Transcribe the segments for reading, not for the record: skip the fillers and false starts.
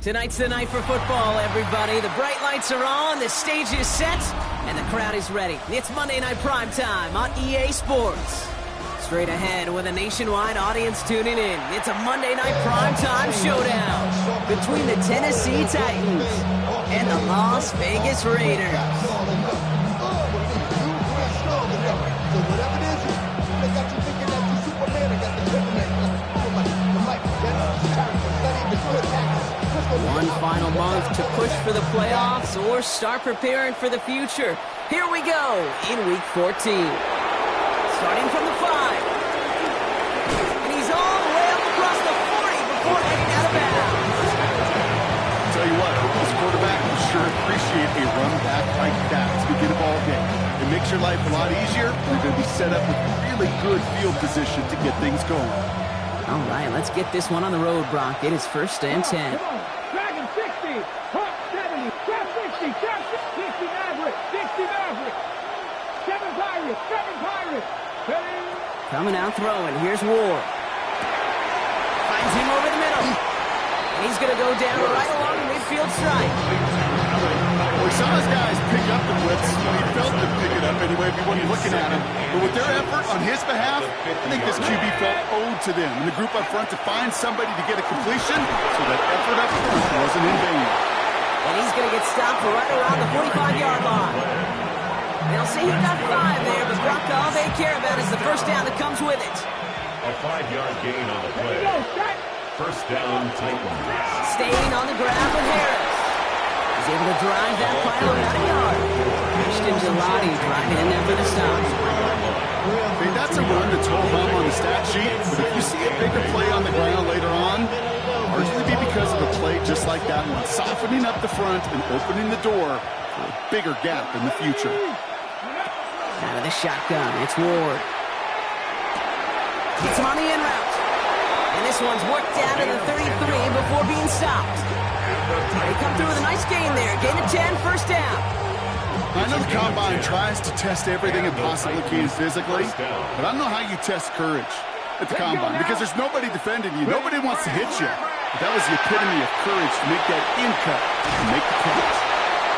Tonight's the night for football, everybody. The bright lights are on, the stage is set, and the crowd is ready. It's Monday Night Primetime on EA Sports. Straight ahead with a nationwide audience tuning in. It's a Monday Night Primetime showdown between the Tennessee Titans and the Las Vegas Raiders. One final month to push for the playoffs or start preparing for the future. Here we go in Week 14. Starting from the 5. And he's all the way up across the 40 before heading out of bounds. I'll tell you what, this quarterback will sure appreciate a run back like that to begin a ball game. It makes your life a lot easier. You're going to be set up with really good field position to get things going. All right, let's get this one on the road, Brock. It is 1st and 10. Dragon 60, Hawk 70, Trap 60, Trap 60 Maverick, 60 Maverick, 7 Pirates, 7 Pirates. Coming out throwing, here's Ward. Finds him over the middle. And he's going to go down right along the midfield stripe. Well, we saw his guys pick up the blitz when he felt them pick it up anyway if he wasn't looking at him. But with their effort on his behalf, I think this QB felt owed to them and the group up front to find somebody to get a completion so that effort up front wasn't in vain. And he's going to get stopped right around the 45-yard line. They'll say he got 5 there, but Brock, all they care about is the first down that comes with it. A 5-yard gain on the play. First down, Titans. Staying on the ground with Harris. He's able to drive that pile about a yard. Christian Gelati driving in there for the stop. Hey, that's a run that's hold on the stat sheet, but if you see a bigger play on the ground later on, largely be because of a play just like that one, softening up the front and opening the door for a bigger gap in the future. Out of the shotgun, it's Ward. Gets him on the in route. And this one's worked down to the 33 before being stopped. They come through with a nice gain there. Gain of 10, first down. I know the Combine tries to test everything it possibly can physically, but I don't know how you test courage at the Combine because there's nobody defending you. Nobody wants to hit you. But that was the epitome of courage to make that in cut and make the catch.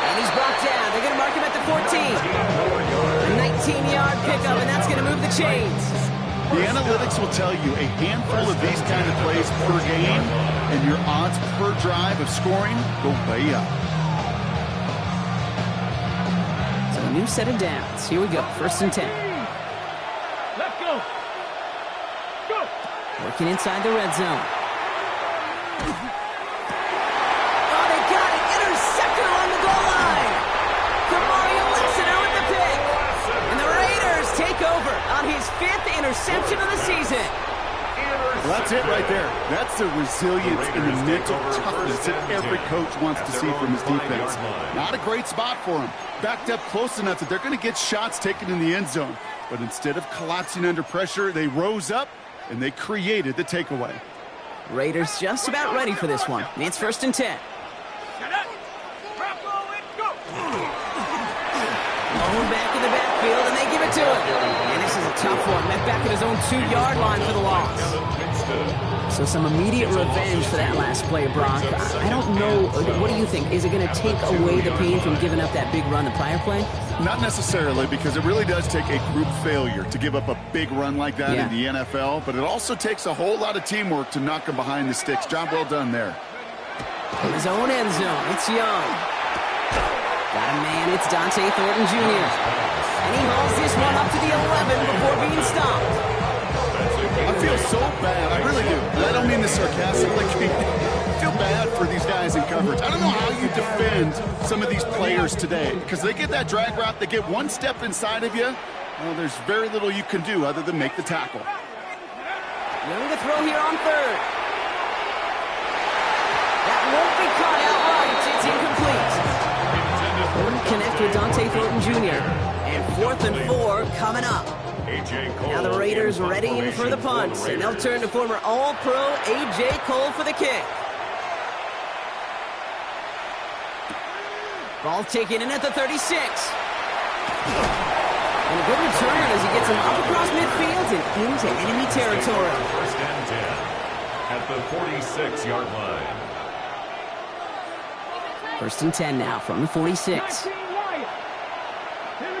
And he's brought down. They're going to mark him at the 14. A 19-yard pickup, and that's going to move the chains. The analytics will tell you a handful of these kind of plays per game, and your odds per drive of scoring go way up. So a new set of downs. Here we go. 1st and 10. Let's go. Go. Working inside the red zone. Oh, they got it. Intercepted along the goal line. Kamario Lassiter with the pick. And the Raiders take over on his 5th interception of the season. Well, that's it right there. That's the resilience and the mental toughness that every coach wants to see from his defense. Not a great spot for him. Backed up close enough that they're going to get shots taken in the end zone. But instead of collapsing under pressure, they rose up and they created the takeaway. Raiders just about ready for this one. It's 1st and 10. Owen back in the backfield, and they give it to him. And this is a tough one. Met back at his own 2-yard line for the loss. So some immediate revenge for that last play, Brock. I don't know. What do you think? Is it going to take away the pain from giving up that big run the prior play? Not necessarily, because it really does take a group failure to give up a big run like that in the NFL. But it also takes a whole lot of teamwork to knock him behind the sticks. Job well done there. In his own end zone, it's Young. Got a man, it's Dante Thornton Jr. And he hauls this one up to the 11 before being stopped. I feel so bad. I really do. I don't mean this sarcastically. I feel bad for these guys in coverage. I don't know how you defend some of these players today because they get that drag route, they get one step inside of you. Well, there's very little you can do other than make the tackle. Young to throw here on 3rd. That won't be caught outright. It's incomplete. Connect with Dante Thornton Jr. And 4th and 4 coming up. Now the Raiders readying for the punt, and they'll turn to former All-Pro A.J. Cole for the kick. Ball taken in at the 36. And a good return as he gets him up across midfield and into enemy territory. First and 10 at the 46-yard line. First and 10 now from the 46. Here we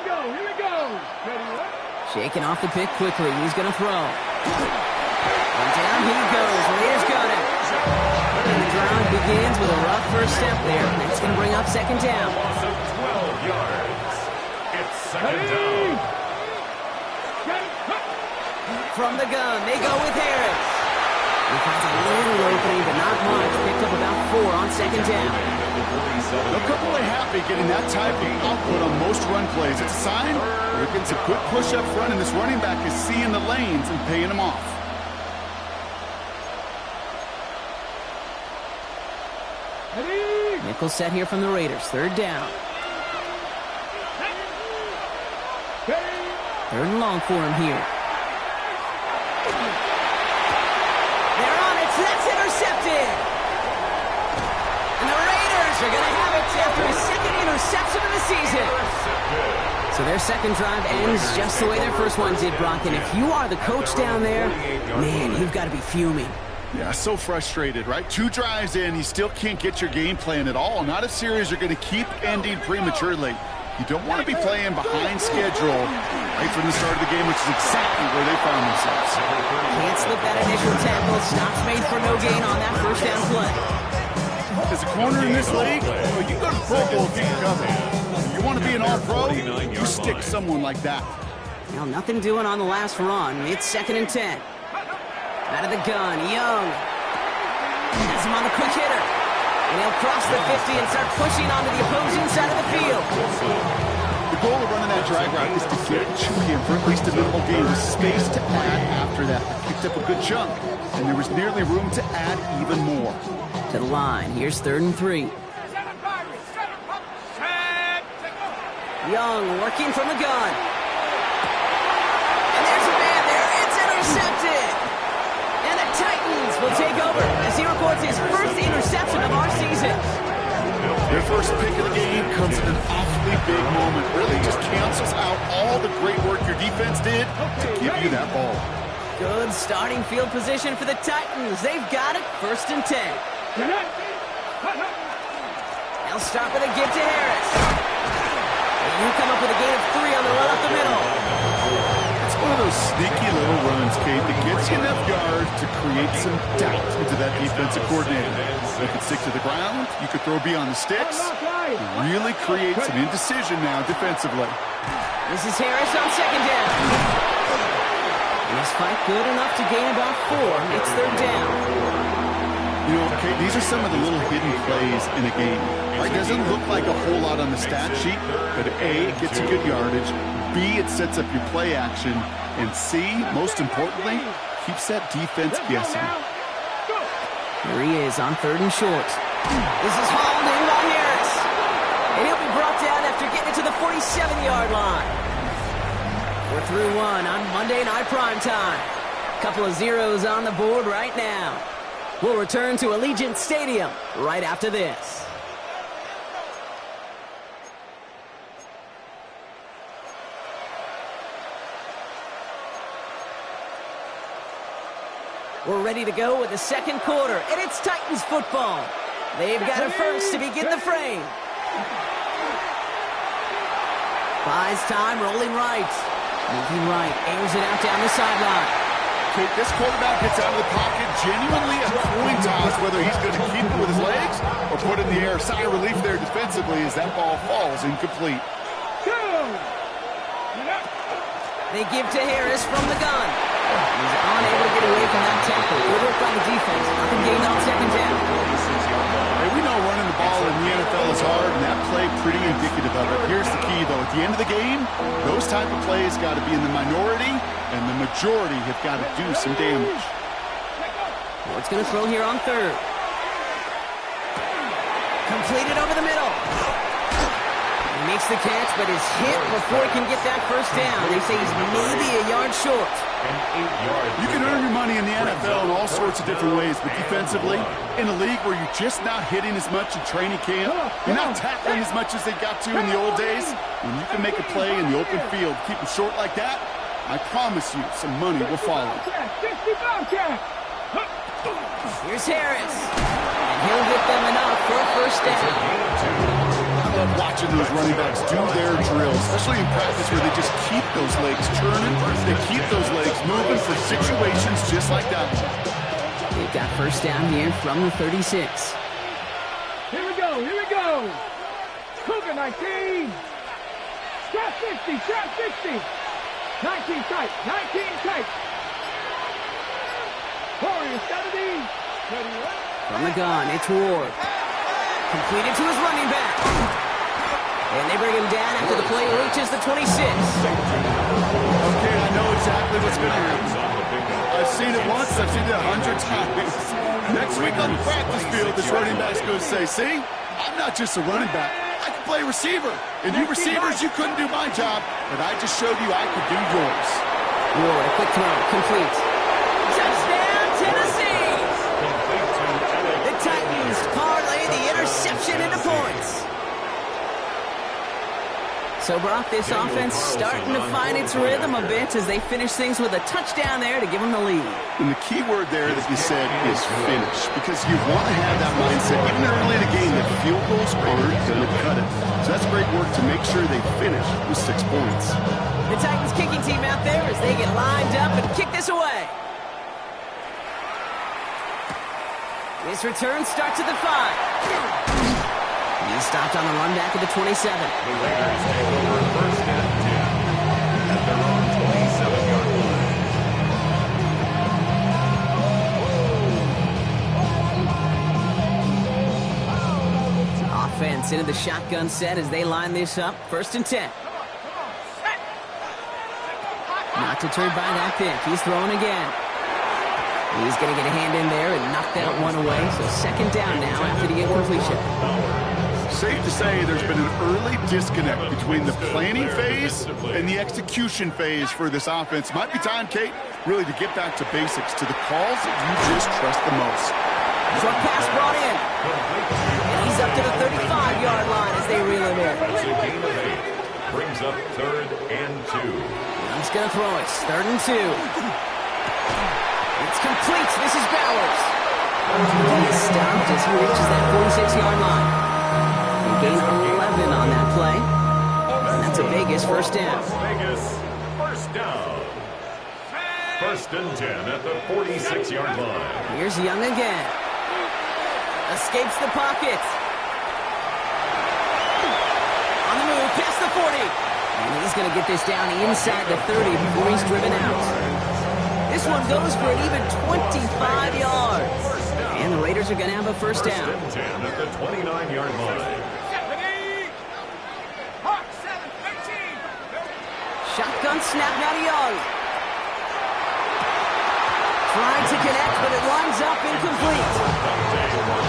go. Ready, Shaking off the pick quickly. He's going to throw. And down he goes. Raiders got it. And the drive begins with a rough first step there. That's going to bring up second down. Loss of 12 yards. It's second down. From the gun, they go with Harris. He finds a little opening, but not much. Picked up about 4 on second down. They'll come away happy getting that type of output on most run plays. It's a sign they're getting some good push up front, and this running back is seeing the lanes and paying them off. Nickel set here from the Raiders. Third down. Third and long for him here. They're on it. That's intercepted. And the Raiders are going to have it after his second interception of the season. So their second drive ends just the way their first one did, Brock. And if you are the coach down there, man, you've got to be fuming. Yeah, so frustrated, right? 2 drives in, you still can't get your game plan at all. Not a series you're going to keep ending prematurely. You don't want to be playing behind schedule right from the start of the game, which is exactly where they found themselves. Can't slip that initial tackle. Stops made for no gain on that first down play. As a corner in this league, well, you go to Pro Bowl if you can cover. You want to be an all-pro, you stick someone like that. Now, nothing doing on the last run. It's second and 10. Out of the gun, Young. Has him on the quick hitter. And he'll cross the 50 and start pushing onto the opposing side of the field. The goal of running that drag route is to get to him for at least a minimal gain with space to add after that. Picked up a good chunk, and there was nearly room to add even more. To the line, here's third and 3. Young working from the gun. And there's a man there. It's intercepted. And the Titans will take over as he records his first interception of our season. Their first pick of the game comes at an awfully big moment. Really just cancels out all the great work your defense did to give you that ball. Good starting field position for the Titans. They've got it. First and 10. They'll start with a give to Harris. And you come up with a gain of 3 on the run up the middle. It's one of those sneaky little runs, Kate, that gets you enough yards to create some doubt into that defensive coordinator. You could stick to the ground, you could throw beyond the sticks. It really creates an indecision now defensively. This is Harris on second down. And this fight good enough to gain about 4. It's third down. You know, Kate, these are some of the little hidden plays in a game. It doesn't look like a whole lot on the stat sheet, but A, it gets you good yardage. B, it sets up your play action. And C, most importantly, keeps that defense guessing. Here he is on third and short. This is hauled in by Harris. And he'll be brought down after getting it to the 47-yard line. We're through 1 on Monday Night Primetime. Couple of zeros on the board right now. We'll return to Allegiant Stadium right after this. We're ready to go with the second quarter, and it's Titans football. They've got it first to begin the frame. Buys time, rolling right. Moving right, airs it out down the sideline. Kate, this quarterback gets out of the pocket genuinely a coin toss whether he's going to keep it with his legs or put it in the air. Sigh of relief there defensively as that ball falls incomplete. They give to Harris from the gun. He's unable to get away from that tackle. Good work by the defense. Nothing gained on second down. Hey, we know running the ball in the NFL is hard, and that play pretty indicative of it. Here's the key, though. At the end of the game, those type of plays got to be in the minority, and the majority have got to do some damage. Ward's going to throw here on third. Completed over the middle. He makes the catch, but is hit before he can get that first down. They say he's maybe a yard short. You can earn your money in the NFL in all sorts of different ways, but defensively, in a league where you're just not hitting as much in training camp, you're not tackling as much as they got to in the old days, when you can make a play in the open field, keep them short like that, I promise you some money will follow. Here's Harris. And he'll get them enough for a first down. I love watching those running backs do their drills, especially in practice where they just keep those legs turning. They keep those legs moving for situations just like that one. They've got first down here from the 36. Here we go, here we go. Cougar 19. Trap 50, trap 50. 19 tight, 19 tight. Warriors 70. From the gun, it's Ward. Completed to his running back. And they bring him down after the play reaches the 26. Okay, I know exactly what's going to happen. I've seen it once, I've seen it 100 times. Next week on the practice field, this running back's going to say, see, I'm not just a running back. I can play receiver. And you receivers, you couldn't do my job, but I just showed you I could do yours. Ward, a quick throw, complete. Touchdown, Tennessee! The Titans parlay the interception into points. So, Brock, this offense starting to find its rhythm a bit as they finish things with a touchdown there to give them the lead. And the key word there that you said is finish, because you want to have that mindset, even early in the game, that field goals aren't going to cut it. So that's great work to make sure they finish with 6 points. The Titans kicking team out there as they get lined up and kick this away. This return starts at the 5. He's stopped on the run back at the 27. The Raiders take over first and 10 at their own 27-yard line. Offense into the shotgun set as they line this up. First and 10. Not deterred by that pick. He's throwing again. He's going to get a hand in there and knock that one away. So second down now after the incompletion. Safe to say there's been an early disconnect between the planning phase and the execution phase for this offense. Might be time, Kate, really to get back to basics, to the calls that you just trust the most. Short pass brought in. And he's up to the 35-yard line as they reel him in. That's a gain of 8. Brings up third and 2. He's going to throw it. Third and 2. It's complete. This is Bowers. He is stopped as he reaches that 46-yard line. They gain 11 on that play. And that's a Vegas first down. Vegas first down. First and 10 at the 46-yard line. Here's Young again. Escapes the pocket. On the move, past the 40. And he's going to get this down inside the 30 before he's driven out. This one goes for an even 25 yards. And the Raiders are going to have a first down. First and 10 at the 29-yard line. Shotgun snap now to Young. Trying to connect, but it lines up incomplete.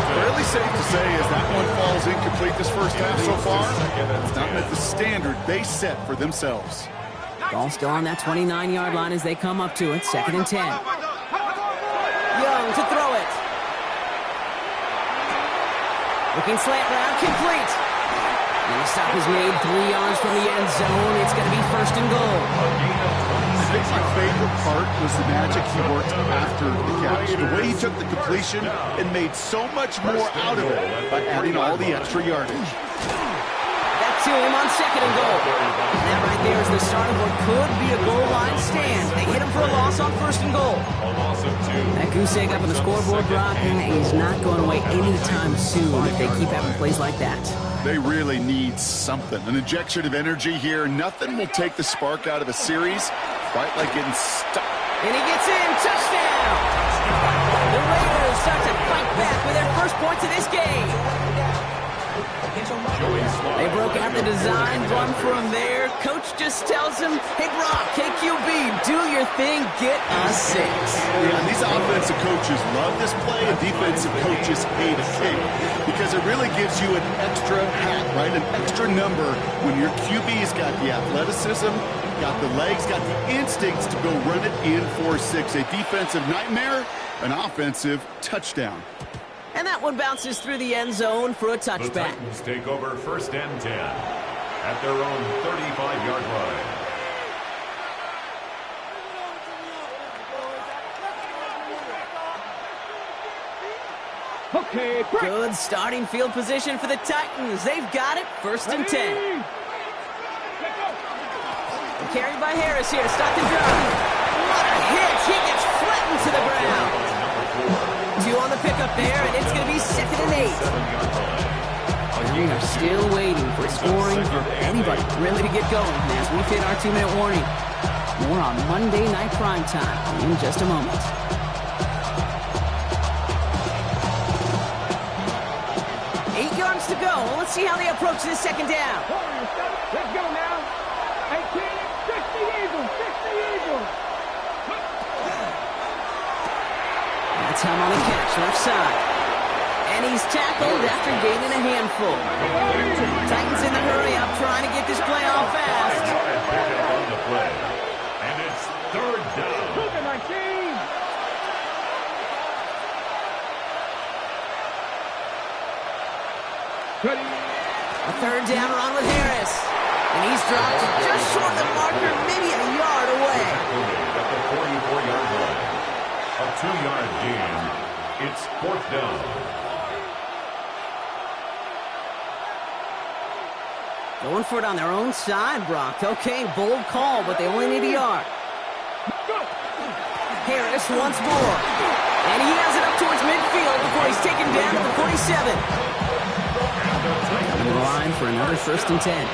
Fairly safe to say as that one falls incomplete this first half so far, it's not met the standard they set for themselves. Ball still on that 29-yard line as they come up to it. Second and 10. Young to throw it. Looking slant route, complete. And the stop is made 3 yards from the end zone. It's going to be first and goal. I think my favorite part was the magic he worked after the catch. The way he took the completion and made so much more out of it by adding all the extra yardage. Back to him on second and goal. And that right there is the start of what could be a goal line stand. They hit him for a loss on first and goal. A loss of 2. That goose egg up on the scoreboard, Brock, he's not going away anytime soon if they keep having plays like that. They really need something, an injection of energy here. Nothing will take the spark out of a series quite like getting stuck. And he gets in, touchdown! The Raiders start to fight back with their first points of this game. They broke out the design run from there. Coach just tells him, hey, Brock, KQB, do your thing, get a 6. Yeah, these offensive coaches love this play, and defensive coaches hate it because it really gives you an extra hat, right? An extra number when your QB's got the athleticism, got the legs, got the instincts to go run it in 4-6. A defensive nightmare, an offensive touchdown. And that one bounces through the end zone for a The touchback. Titans take over first and 10 at their own 35-yard line. Okay, break. Good starting field position for the Titans. They've got it. First and 10. Carried by Harris here to start the drive. What a hit. He gets flattened to the ground. 2 on the pickup there, and it's going to be 2nd and 8. And we are still waiting for scoring for anybody really to get going as we hit our 2-minute warning. More on Monday Night Primetime in just a moment. To go. Let's see how they approach this 2nd down. Let's go now. 18, 60 Eagles, 60 Eagles. That's him on the catch, left side. And he's tackled after gaining a handful. Titans in the hurry up, trying to get this play off fast. On the play. And it's 3rd down. Cougar 19. Ready. A 3rd down run with Harris. And he's dropped just short of the marker, maybe a yard away. At the 44-yard line. A 2-yard gain. It's 4th down. Going for it on their own side, Brock. Okay, bold call, but they only need a yard. Harris once more. And he has it up towards midfield before he's taken down at the 47. On the line for another 1st and 10.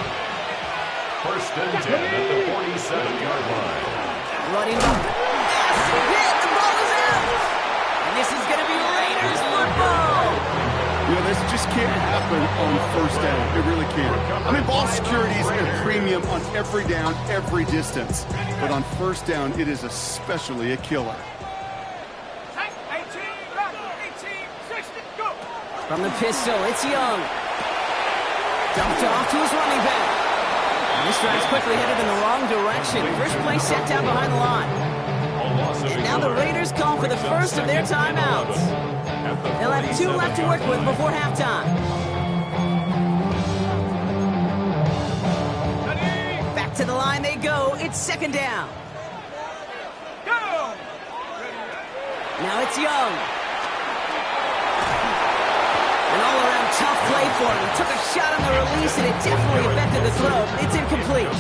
1st and 10 at the 47-yard line. Running up. Hit! The ball is out! And this is going to be Raiders football! You know, this just can't happen on 1st down. It really can't. I mean, ball security is a premium on every down, every distance. But on 1st down, it is especially a killer. 18, 60, go. From the pistol, it's Young. Dumped off to his running back. And this drive's quickly headed in the wrong direction. First play set down behind the line. And now the Raiders call for the first of their timeouts. They'll have 2 left to work with before halftime. Back to the line they go. It's 2nd down. Go. Now it's Young. An all-around tough play for him. He took a shot on the release, and it definitely affected the throw. It's incomplete.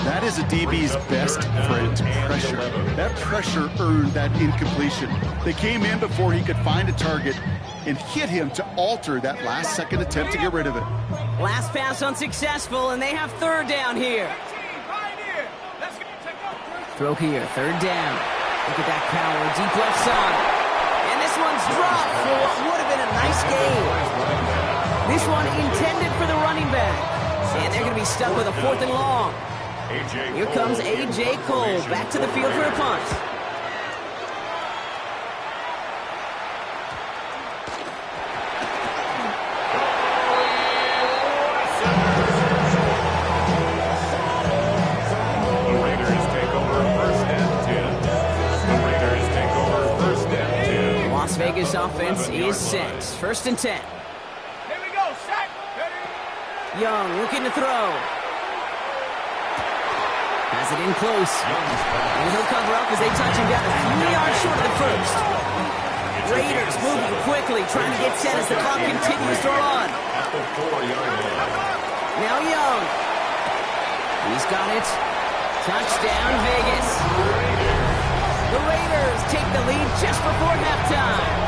That is a DB's best friend, pressure. That pressure earned that incompletion. They came in before he could find a target and hit him to alter that last-second attempt to get rid of it. Last pass unsuccessful, and they have 3rd down here. Throw here, 3rd down. Look at that power, deep left side. And this one's dropped for what would have been a nice game. This one intended for the running back. And they're going to be stuck with a 4th and long. Here comes A.J. Cole back to the field for a punt. The Raiders take over 1st and 10. The Raiders take over 1st and 10. Las Vegas offense is set. 1st and 10. Here we go, set. Ready. Young looking to throw. Has it in close. And he'll cover up as they touch him down a few yards short of the 1st. Raiders moving quickly, trying to get set as the clock continues to run. At the 4-yard line. Now Young. He's got it. Touchdown, Vegas. The Raiders take the lead just before halftime.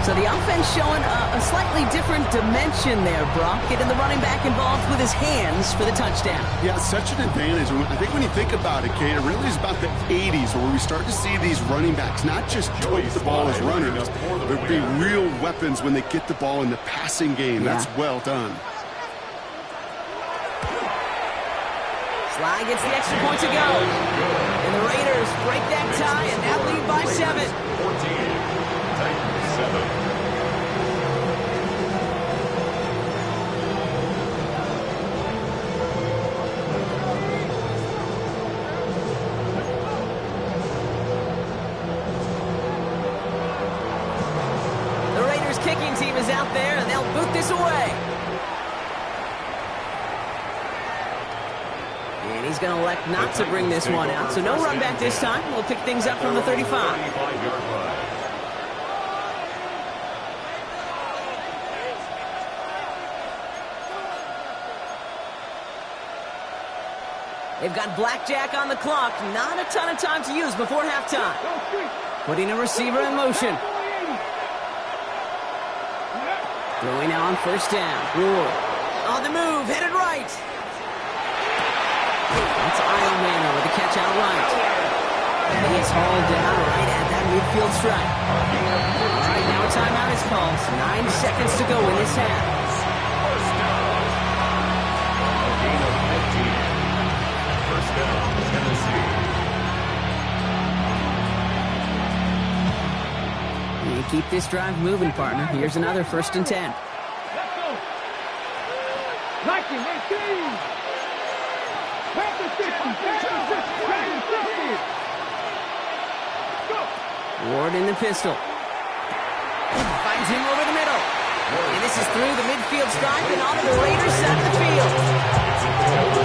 So the offense showing a slightly different dimension there, Brock. Getting the running back involved with his hands for the touchdown. Yeah, such an advantage. I think when you think about it, Kate, it really is about the 80s where we start to see these running backs not just tote the ball as runners, but be real weapons when they get the ball in the passing game. That's well done. Sly gets the extra point to go. And the Raiders break that tie and now lead by 7. 14. Titans 7. The Raiders kicking team is out there and they'll boot this away. And he's going to elect not to bring this one out. So no run back this time. We'll pick things up from the 35. They've got blackjack on the clock. Not a ton of time to use before halftime. Putting a receiver in motion. Throwing now on first down. Ward. On the move, headed right. That's Ironman with the catch out right. And he's hauled down right at that midfield stripe. All right, now a timeout is called. 9 seconds to go in this half. First down. A gain of 15. First down, Tennessee. You keep this drive moving, partner. Here's another 1st and 10. Let's go. 19, 18. Panther 50, Panther 50, Panther 50. Go. Ward in the pistol. Finds him over the middle. And this is through the midfield stripe and onto the Raiders side of the field.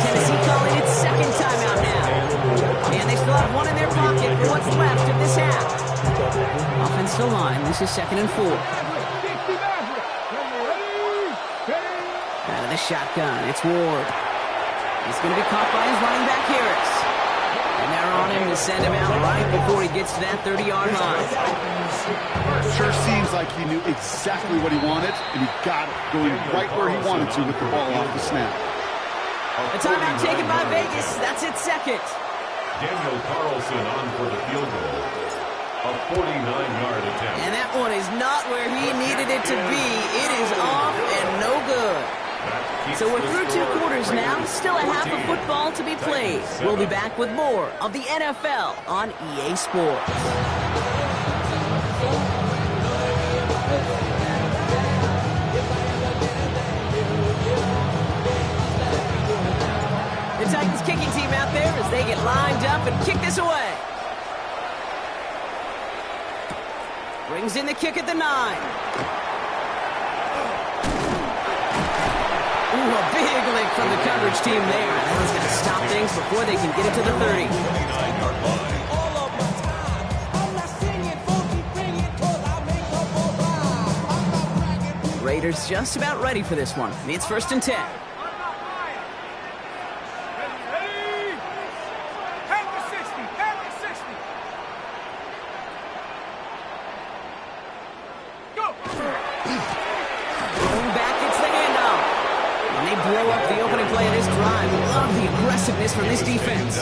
Tennessee calling its second timeout now. And they still have one in their pocket for what's left of this half. Offensive line, this is 2nd and 4. Out of the shotgun, it's Ward. He's going to be caught by his running back, Harris. And they're on him to send him out right before he gets to that 30-yard line. Sure seems like he knew exactly what he wanted, and he got it going right where he wanted to with the ball off the snap. A timeout taken by Vegas. That's its second. Daniel Carlson on for the field goal. A 49-yard attempt. And that one is not where he needed it to be. It is off and no good. So we're through 2 quarters now. Still a half of football to be played. We'll be back with more of the NFL on EA Sports. The Titans kicking team out there as they get lined up and kick this away. Brings in the kick at the 9. Ooh, a big lick from the coverage team there. That one's going to stop things before they can get it to the 30. 29-yard line. Raiders just about ready for this one. It's 1st and 10. From this defense.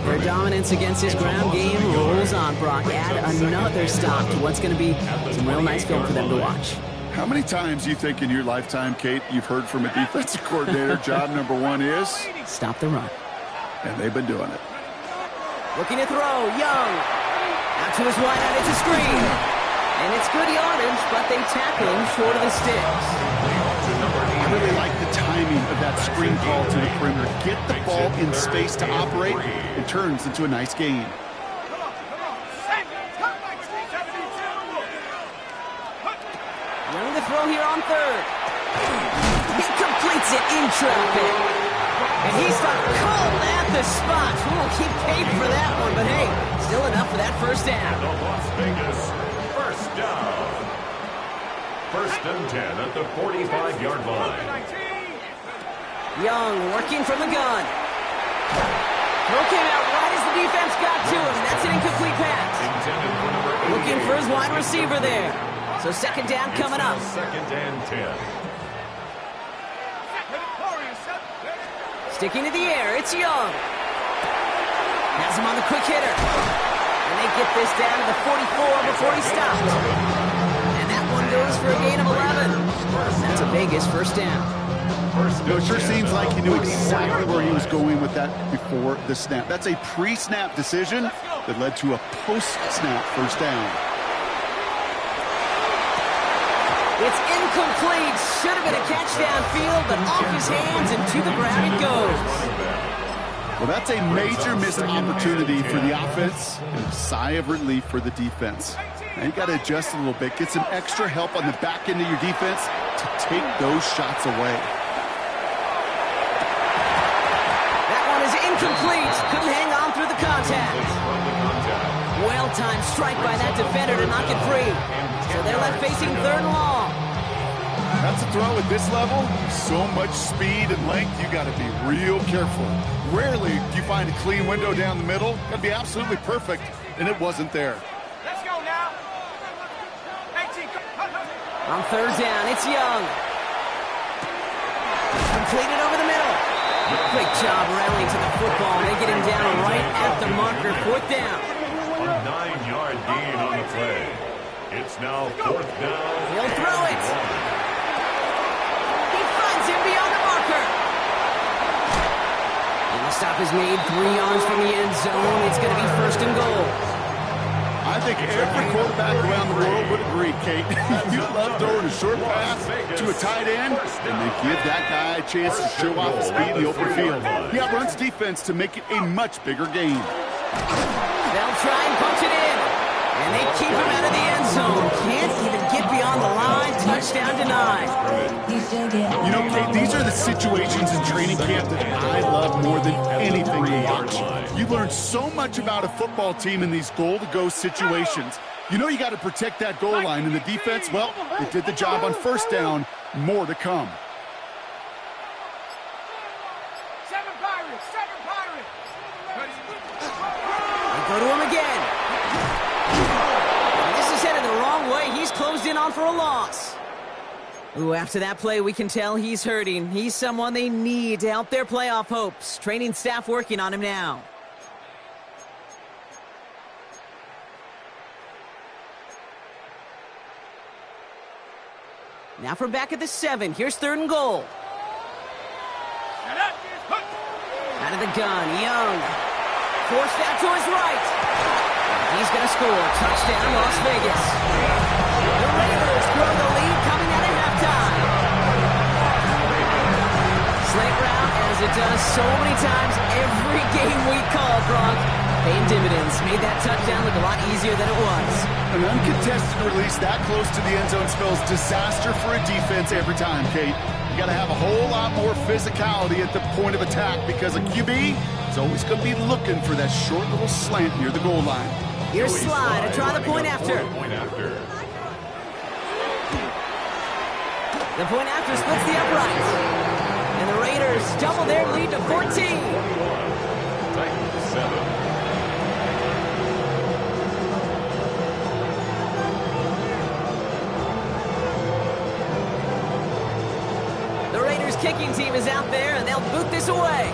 Their dominance against this ground game rolls on, Brock. Add another stop to what's going to be some real nice film for them to watch. How many times do you think in your lifetime, Kate, you've heard from a defensive coordinator, job number 1 is? Stop the run. And they've been doing it. Looking to throw, Young. Out to his wideout, it's a screen. And it's good yardage, but they tackle him short of the sticks. I really like the timing of that screen call to the perimeter. Get the ball in space to operate. It turns into a nice gain. Running the throw here on 3rd. He completes it in traffic. And he's cold at the spot. We'll keep paid for that one, but hey, still enough for that 1st down. The Las Vegas first down. 1st and 10 at the 45-yard line. Young working from the gun. Throw came out right as the defense got to him. That's an incomplete pass. Looking for his wide receiver there. So 2nd down coming up. 2nd and 10. Sticking to the air, it's Young. Has him on the quick hitter. And they get this down to the 44 before he stops. And that one goes for a gain of 11. That's a Vegas 1st down. It sure seems like he knew exactly where he was going with that before the snap. That's a pre-snap decision that led to a post-snap 1st down. It's incomplete. Should have been a catch downfield, but off his hands and to the ground it goes. Well, that's a major missed opportunity for the offense and a sigh of relief for the defense. Now you got to adjust a little bit, get some extra help on the back end of your defense to take those shots away. That one is incomplete. Couldn't hang on through the contact. Well-timed strike by that defender to knock it free. So they're left facing 3rd and long. That's a throw at this level. So much speed and length, you got to be real careful. Rarely do you find a clean window down the middle. Got to be absolutely perfect, and it wasn't there. Let's go now. 18. On third down, it's Young. Completed over the middle. Great job rallying to the football. They get him down right at the marker. Fourth down. A 9-yard gain on the play. It's now fourth down. He'll throw it. He finds him beyond the marker. And the stop is made 3 yards from the end zone. It's going to be first and goal. I think every quarterback around the world would agree, Kate. You love throwing a short pass to a tight end, and they give that guy a chance to show off his speed in the open field. He outruns defense to make it a much bigger gain. They'll try and punch it in. And they keep him out of the end zone. Can't even get beyond the line. Touchdown denied. You know, Kate, these are the situations in training camp that I love more than anything to watch. You learn so much about a football team in these goal-to-go situations. You know you got to protect that goal line, and the defense, well, they did the job on first down. More to come. 7 Pirates. 7 Pirates. They go to him again. And this is headed the wrong way. He's closed in on for a loss. Ooh, after that play, we can tell he's hurting. He's someone they need to help their playoff hopes. Training staff working on him now. Now from back at the 7. Here's third and goal. Out of the gun, Young. Forced out to his right. He's going to score. Touchdown, Las Vegas. The Raiders grow the lead coming out of halftime. Slant route, as it does so many times every game we call, Gronk. Paying dividends. Made that touchdown look a lot easier than it was. An uncontested release that close to the end zone spells disaster for a defense every time, Kate. You got to have a whole lot more physicality at the point of attack because a QB is always going to be looking for that short little slant near the goal line. Here's Slide to try the point after. The point after splits the uprights. And the Raiders double their lead to 14. Titans 7. The Raiders kicking team is out there, and they'll boot this away.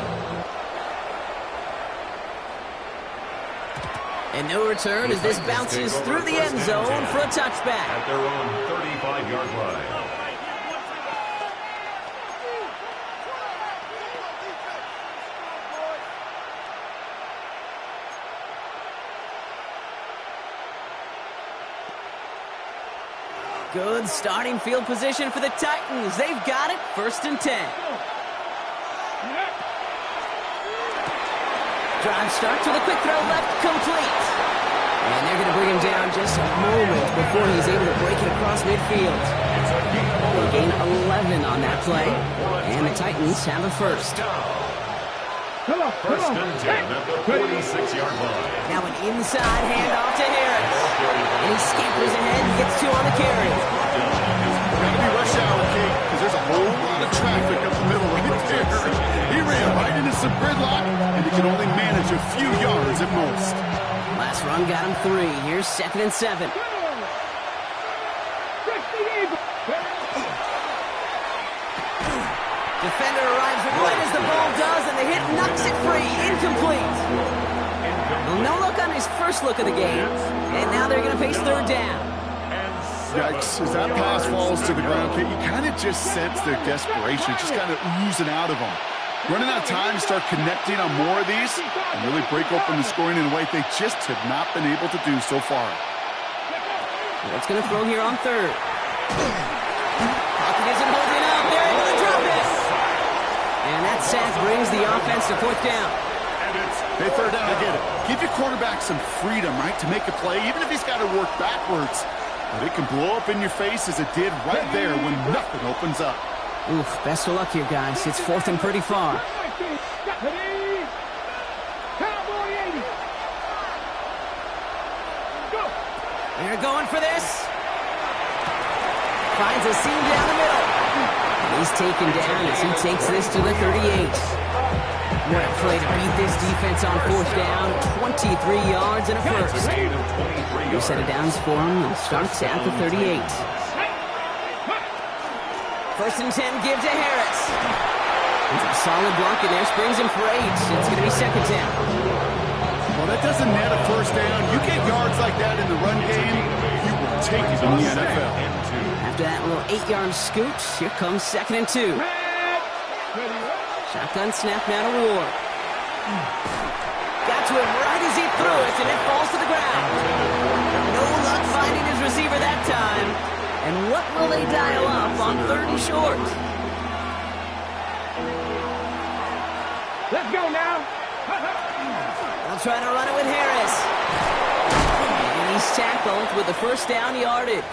And no return as this bounces through the end zone for a touchback. At their own 35-yard line. Good starting field position for the Titans. They've got it. First and 10. Drive start to the quick throw left, complete. And they're going to bring him down just a moment before he's able to break it across midfield. They gain 11 on that play, and the Titans have a first. First and 10 at the 46-yard line. Now an inside handoff to Harris. And he scampers ahead and gets 2 on the carry. Got to be rush hour, Kate, because there's a whole lot of traffic up the middle right there. He ran right into some gridlock, and he can only manage a few yards at most. Last run got him 3. Here's second and 7. Defender arrives right as the ball does, and the hit knocks it free. Incomplete. Well, no look on his first look of the game, and now they're going to face third down. Yikes, as that pass falls to the ground, Kate, you kind of just sense their desperation, just kind of oozing out of them. Running out of time to start connecting on more of these and really break open the scoring in a way they just have not been able to do so far. What's going to throw here on third? Pocket isn't holding up. They're able to drop it. And that sack brings the offense to fourth down. Hey, third down, I get it. Give your quarterback some freedom, right, to make a play, even if he's got to work backwards. But it can blow up in your face as it did right there when nothing opens up. Oof, best of luck here, guys. It's fourth and pretty far. They're going for this. Finds a seam down the middle. He's taken down as he takes this to the 38. What a play to beat this defense on fourth down. 23 yards and a first. New set of downs for him and starts at the 38. First and 10, give to Harris. It's a solid block in there, springs him for 8. It's going to be second down. Well, that doesn't net a first down. You get yards like that in the run game, you will take it in the NFL. After that little 8-yard scoot, here comes second and 2. Shotgun snap now to Ward. Got to him right as he threw it, and it falls to the ground. No luck finding his receiver that time. And what will they dial up on 30 short? Let's go now. They'll try to run it with Harris. And he's tackled with the first down yardage.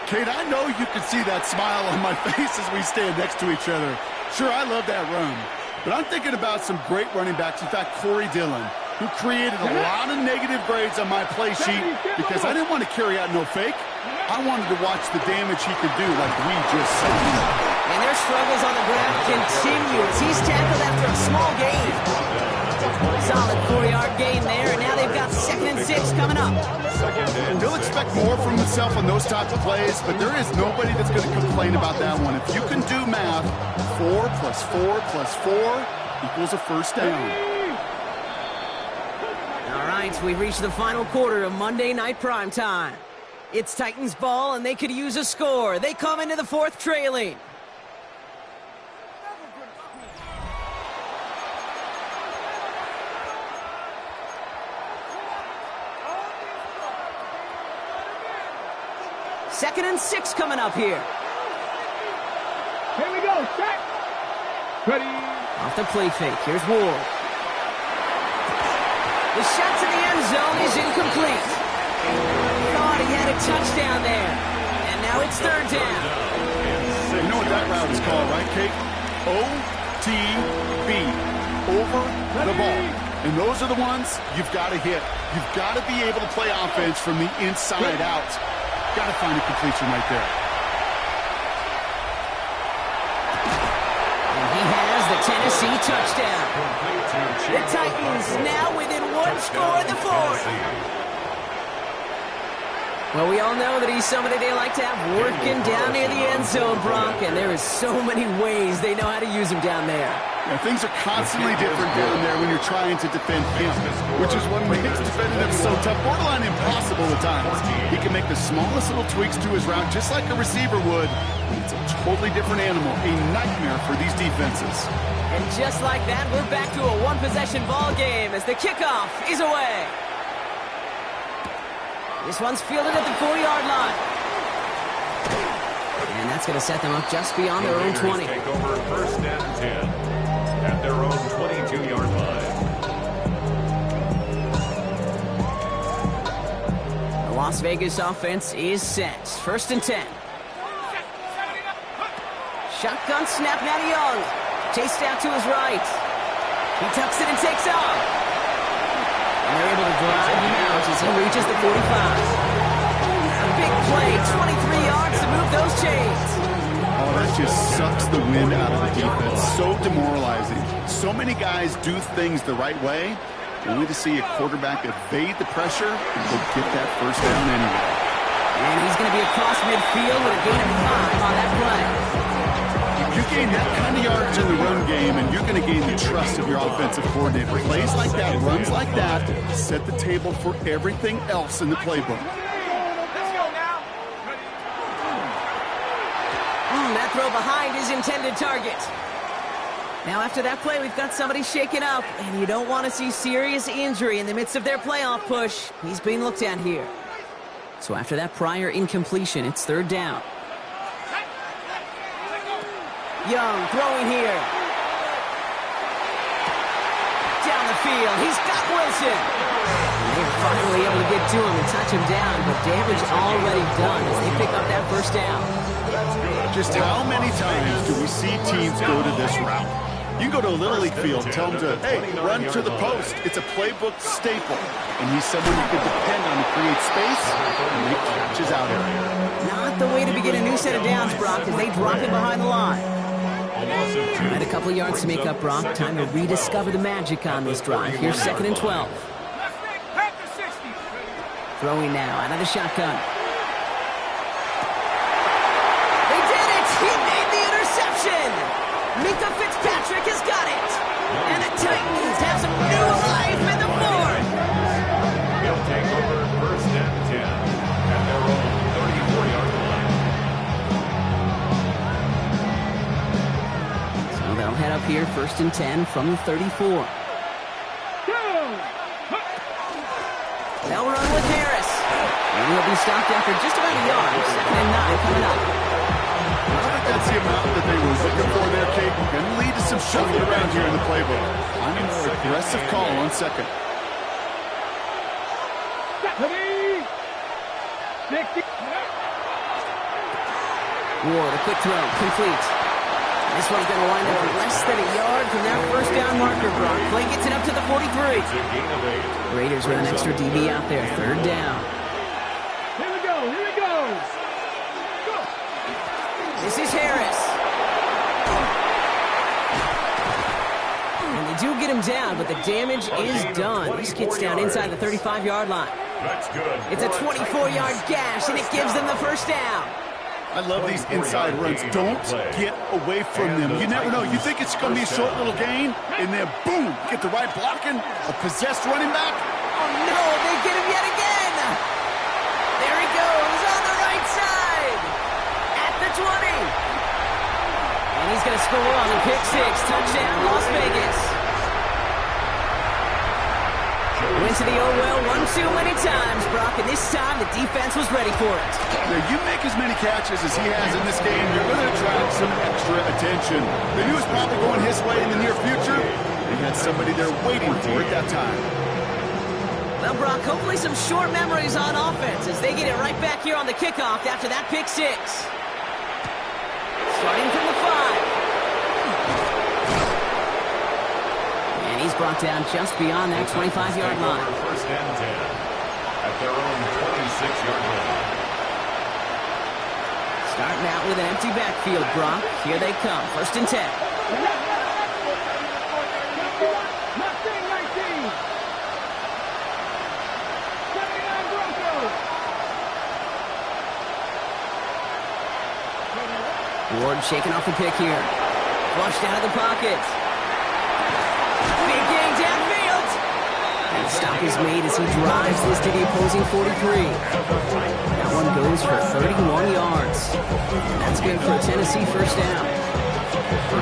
Kate, I know you can see that smile on my face as we stand next to each other. Sure, I love that run. But I'm thinking about some great running backs. In fact, Corey Dillon, who created a lot of negative grades on my play sheet because I didn't want to carry out no fake. I wanted to watch the damage he could do like we just saw. And their struggles on the ground continue as he's tackled after a small gain. Solid 4-yard gain there, and now they've got second and 6 coming up. He'll expect more from himself on those types of plays, but there is nobody that's going to complain about that one. If you can do math, 4 plus 4 plus 4 equals a first down. All right, we've reached the final quarter of Monday Night Primetime. It's Titans ball, and they could use a score. They come into the fourth trailing. Second and 6 coming up here. Here we go. Set. Ready. Off the play fake. Here's Ward. The shot to the end zone is incomplete. Thought he had a touchdown there. And now it's third down. You know what that route is called, right, Kate? OTB. Over the ball. And those are the ones you've got to hit. You've got to be able to play offense from the inside out. Got to find a completion right there. And he has the Tennessee touchdown. The Titans now within one score in the fourth. Well, we all know that he's somebody they like to have working down near the end zone, Brock, and there is so many ways they know how to use him down there. Yeah, things are constantly different down there when you're trying to defend him, which is what makes defending him so tough, borderline impossible at times. He can make the smallest little tweaks to his route just like a receiver would. It's a totally different animal, a nightmare for these defenses. And just like that, we're back to a one-possession ball game as the kickoff is away. This one's fielded at the 4-yard line. And that's going to set them up just beyond their own 20. Take over first and 10. At their own 22-yard line. The Las Vegas offense is set. First and 10. Shotgun snap now to Young. Chased out to his right. He tucks it and takes off. And they're able to drive him out as he reaches the 45. A big play, 23 yards to move those chains. Oh, that just sucks the wind out of the defense. So demoralizing. So many guys do things the right way, only to see a quarterback evade the pressure and go get that first down anyway. And he's going to be across midfield with a gain of 5 on that play. You gain that kind of yards in the run game, and you're going to gain the trust of your offensive coordinator. Plays like that, runs like that, set the table for everything else in the playbook. That throw behind his intended target. Now after that play, we've got somebody shaken up, and you don't want to see serious injury in the midst of their playoff push. He's being looked at here. So after that prior incompletion, it's third down. Young throwing here. Down the field, he's got Wilson. They're finally able to get to him and touch him down, but damage already done as they pick up that first down. Just how many times do we see teams go to this route? You go to a Little League field, tell them to, hey, run to the post. It's a playbook staple. And he's someone you can depend on to create space and make catches out here. Not the way to begin a new set of downs, Brock, as they drop it behind the line. Had a couple yards to make up, Brock. Time to rediscover the magic on this drive. Here's 2nd and 12. Throwing now out of the shotgun. They did it! He made the interception! Minkah Fitzpatrick has got it! And the Titans have some new life in the 4th! He'll take over 1st and 10 at their own 34-yard line. So they'll head up here, 1st and 10 from the 34. They'll run with Harris. And he'll be stopped after just about a yard. 2nd and 9 coming up. I think that's the amount that they were looking for there, Kate. Going to lead to some shuffle around here in the playbook. I'm a more aggressive call on 2nd. Ward, a quick throw, complete. This one's going to wind up less than a yard from that 1st down marker, Brock. Play gets it up to the 43. Raiders with an extra DB out there, 3rd down. Here we go, here we go. Go. This is Harris. And they do get him down, but the damage is done. This gets down inside the 35-yard line. That's good. It's a 24-yard gash, and it gives them the 1st down. I love these inside runs. Don't get away from them. You never know. You think it's going to be a short little gain, and then boom, get the right blocking, a possessed running back. Oh no, they get him yet again. There he goes on the right side at the 20. And he's going to score on the pick 6. Touchdown, Las Vegas. Went to the oh well one too many times, Brock, and this time the defense was ready for it. Now, you make as many catches as he has in this game, you're going to attract some extra attention. They knew it was probably going his way in the near future. He had somebody there waiting for it that time. Well, Brock, hopefully some short memories on offense as they get it right back here on the kickoff after that pick 6. Starting from the 5. And he's brought down just beyond that 25-yard line. 1st and 10 at their own 26-yard line. Starting out with an empty backfield, Brock. Here they come. 1st and 10. Ward shaking off the pick here. Flushed out of the pocket. Big gain downfield. And stop is made as he drives this to the opposing 43. That one goes for 31 yards. And that's good for a Tennessee 1st down.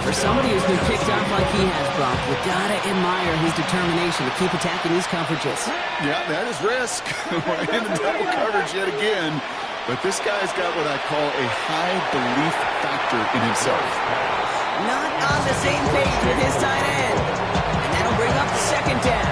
For somebody who's been picked off like he has, Brock, you gotta admire his determination to keep attacking these coverages. Yeah, that is risk. We're in the double coverage yet again. But this guy's got what I call a high belief factor in himself. Not on the same page with his tight end. And that'll bring up the 2nd down.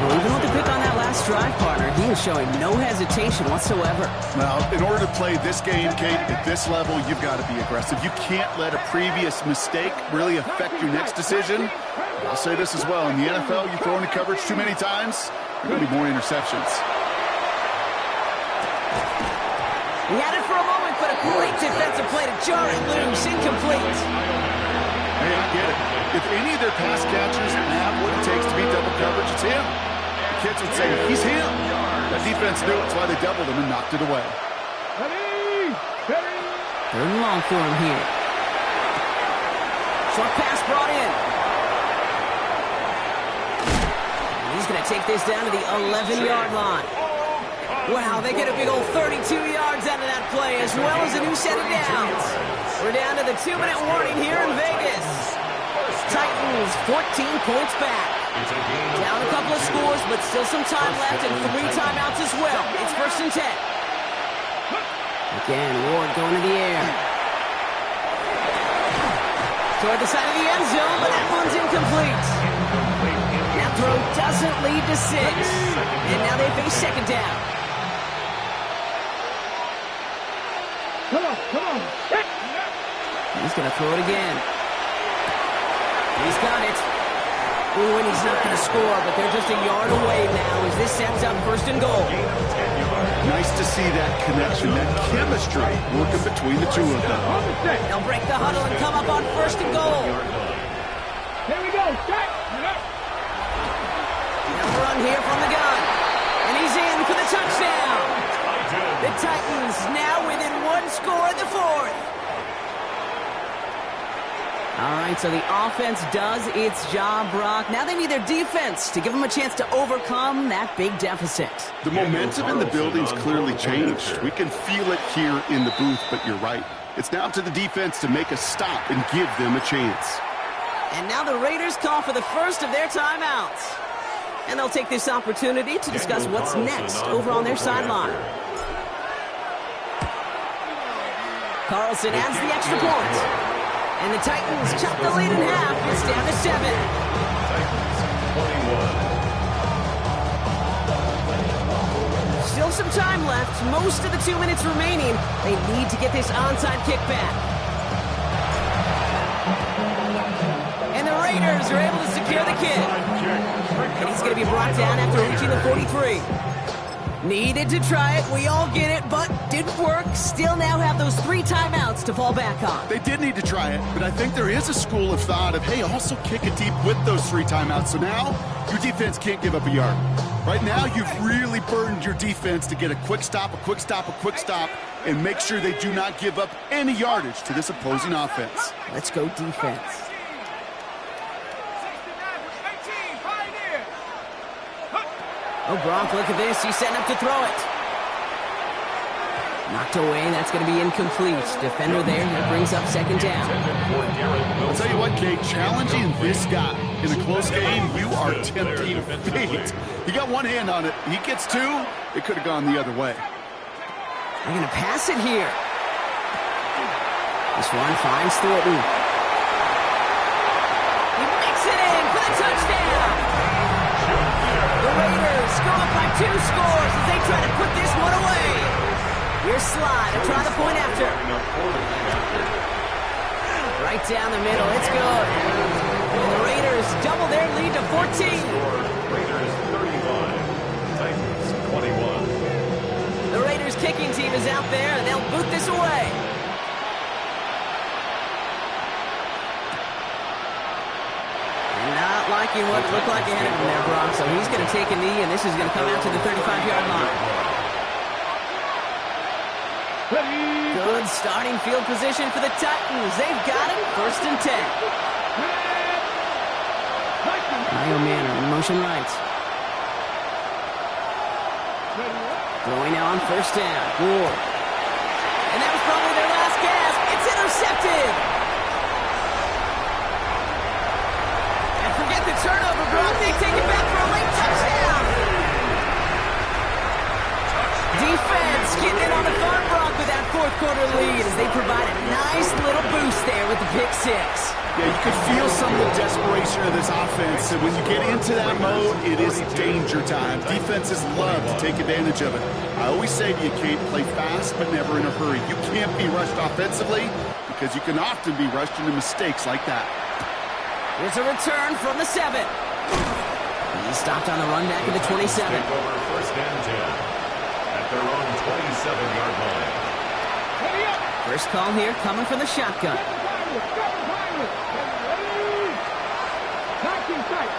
Well, even with the pick on that last drive, partner, he is showing no hesitation whatsoever. Now, in order to play this game, Kate, at this level, you've got to be aggressive. You can't let a previous mistake really affect your next decision. I'll say this as well. In the NFL, you throw into coverage too many times, there are going to be more interceptions. He had it for a moment, but a great defensive play to jar it loose, incomplete. Hey, I get it. If any of their pass catchers have what it takes to beat double coverage, it's him. The kids would say, he's him. That defense knew it. That's why they doubled him and knocked it away. Ready, ready. 3rd and long for him here. Short pass brought in. And he's going to take this down to the 11-yard line. Wow, they get a big old 32 yards out of that play, as well as a new set of downs. We're down to the 2-minute warning here in Vegas. Titans 14 points back. Down a couple of scores, but still some time left and 3 timeouts as well. It's 1st and 10. Again, Ward going to the air. Toward the side of the end zone, but that one's incomplete. That throw doesn't lead to 6. And now they face 2nd down. Come on, come on. He's going to throw it again. He's got it. Ooh, and he's not going to score, but they're just a yard away now as this sets up first and goal. Nice to see that connection, that chemistry working between the two of them. They'll break the huddle and come up on first and goal. Here we go. Set. Now run here from the gun. And he's in for the touchdown. The Titans now within one score in the fourth. All right, so the offense does its job, Brock. Now they need their defense to give them a chance to overcome that big deficit. The momentum in the building's clearly changed. We can feel it here in the booth, but you're right. It's now up to the defense to make a stop and give them a chance. And now the Raiders call for the first of their timeouts. And they'll take this opportunity to discuss what's next over on their sideline. Carlson adds the extra point. And the Titans chop the lead in half. It's down to 7. Still some time left. Most of the 2 minutes remaining. They need to get this onside kick back. And the Raiders are able to secure the kick. And he's going to be brought down after reaching the 43. Needed to try it, we all get it, but didn't work. Still now have those 3 timeouts to fall back on. They did need to try it, but I think there is a school of thought of, hey, also kick it deep with those 3 timeouts. So now your defense can't give up a yard. Right now you've really burdened your defense to get a quick stop, and make sure they do not give up any yardage to this opposing offense. Let's go defense. Oh, Gronk, look at this. He's setting up to throw it. Knocked away. That's going to be incomplete. Defender there. That brings up second down. I'll tell you what, Kate, challenging this guy in a close game, you are tempting fate. He got one hand on it. He gets 2. It could have gone the other way. They're going to pass it here. This one finds Thornton. He makes it in for the touchdown. The Raiders go up by 2 scores as they try to put this one away. Here's Slide to try the point after. Right down the middle, it's good. And the Raiders double their lead to 14. Raiders 35, Titans 21. The Raiders kicking team is out there and they'll boot this away. Not liking what it looked like ahead of him there, Brock. So he's going to take a knee, and this is going to come out to the 35-yard line. Good starting field position for the Titans. They've got it. First and 10. Mayo Manor in motion right. Throwing now on first down. Ward. And that was probably their last gasp. It's intercepted. Forget the turnover, Brock. They take it back for a late touchdown. Defense getting in on the fun, Brock, with that fourth quarter lead as they provide a nice little boost there with the pick 6. Yeah, you could feel some of the desperation of this offense. And when you get into that mode, it is danger time. Defenses love to take advantage of it. I always say to you, Kate, play fast but never in a hurry. You can't be rushed offensively because you can often be rushed into mistakes like that. Here's a return from the 7. He stopped on the run back at the 27. Over first and 10 at their own 27-yard line. First call here coming from the shotgun. 19 tight.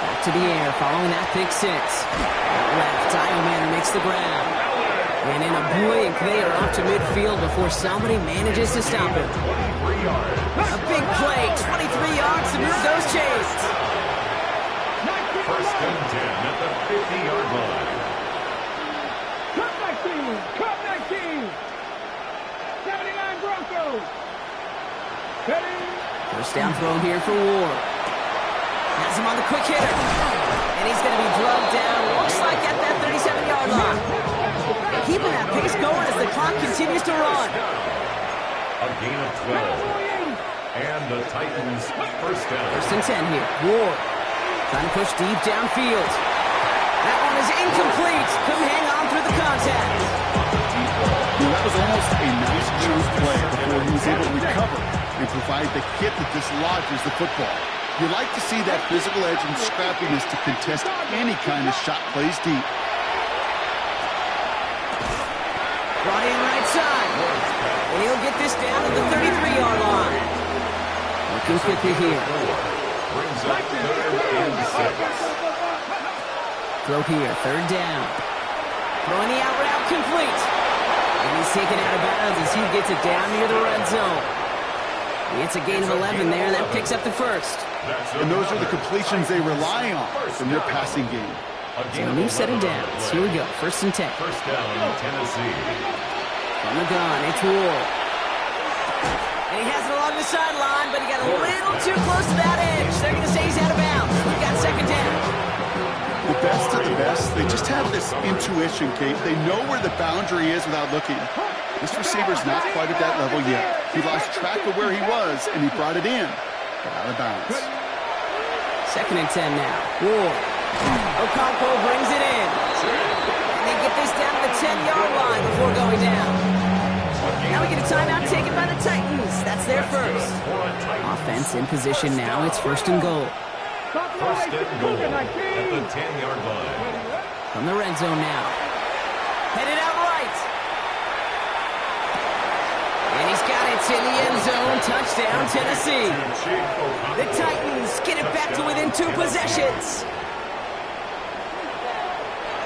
Back to the air following that pick 6. Out left, Iomanner makes the ground. And in a blink, they are off to midfield before somebody manages to stop him. A big play, 23 yards to move those chains. First and 10 at the 50-yard line. Cut 19. 79 Broncos. First down throw here for Ward. Has him on the quick hitter. And he's going to be drugged down, looks like at that 37-yard line. Keeping that pace going as the clock continues to run. A gain of 12. And the Titans first down. First and 10 here. Ward trying to push deep downfield. That one is incomplete. Couldn't hang on through the contact. That was almost a nice chunk play before he was able to recover and provide the hit that dislodges the football. You like to see that physical edge and scrappiness to contest any kind of shot plays deep. Brought in right side. And he'll get this down to the 33-yard line. Looking quickly here. Brings up 3rd and 6. Throw here, 3rd down. Throwing the out route complete. And he's taken out of bounds as he gets it down near the red zone. It's a gain of 11 there. That picks up the first. And those are the completions they rely on in their passing game. So a new set of downs. Here we go. 1st and 10. First down, Tennessee. From the gun, it's Ward. And he has it along the sideline, but he got a little too close to that edge. They're going to say he's out of bounds. We've got 2nd down. The best of the best, they just have this intuition, Kate. They know where the boundary is without looking. This receiver's not quite at that level yet. He lost track of where he was, and he brought it in, but out of bounds. 2nd and 10 now. Ward. Okonkwo brings it in. And they get this down to the 10-yard line before going down. Now we get a timeout taken by the Titans. That's their first. Offense in position now. It's 1st and goal. 1st and goal at the 10-yard line. From the red zone now. Headed out right. And he's got it in the end zone. Touchdown, Tennessee. The Titans get it back to within 2 possessions.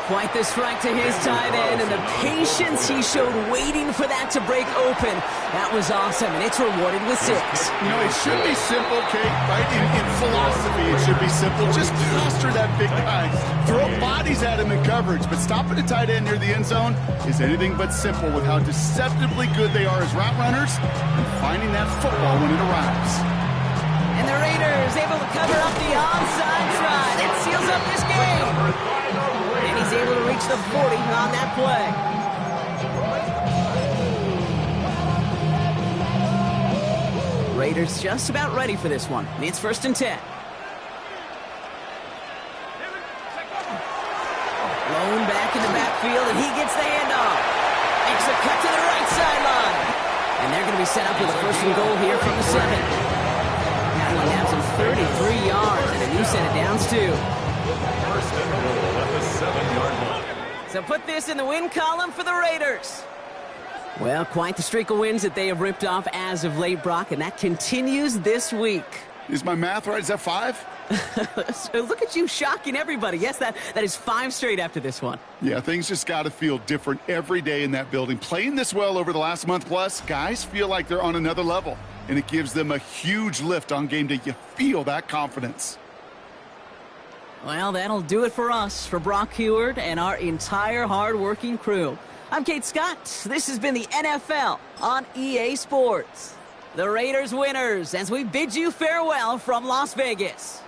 Quite the strike to his tight end, and the patience he showed waiting for that to break open. That was awesome, and it's rewarded with 6. You know, it should be simple, Kate, right? In philosophy, it should be simple. Just posture that big guy. Throw bodies at him in coverage, but stopping a tight end near the end zone is anything but simple with how deceptively good they are as route runners and finding that football when it arrives. And the Raiders able to cover up the onside try. That seals up this game. And he's able to reach the 40 on that play. Raiders just about ready for this one. It's 1st and 10. Lone back in the backfield, and he gets the handoff. Makes a cut to the right sideline. And they're going to be set up with a 1st and goal here from the 7. Now he has him 33 yards and a new set of downs, too. 1st and goal at the 7-yard line. So put this in the win column for the Raiders. Well, quite the streak of wins that they have ripped off as of late, Brock, and that continues this week. Is my math right? Is that 5? So look at you shocking everybody. Yes, that is 5 straight after this one. Yeah, things just got to feel different every day in that building. Playing this well over the last month plus, guys feel like they're on another level, and it gives them a huge lift on game day. You feel that confidence. Well, that'll do it for us, for Brock Huard and our entire hard-working crew. I'm Kate Scott. This has been the NFL on EA Sports. The Raiders winners as we bid you farewell from Las Vegas.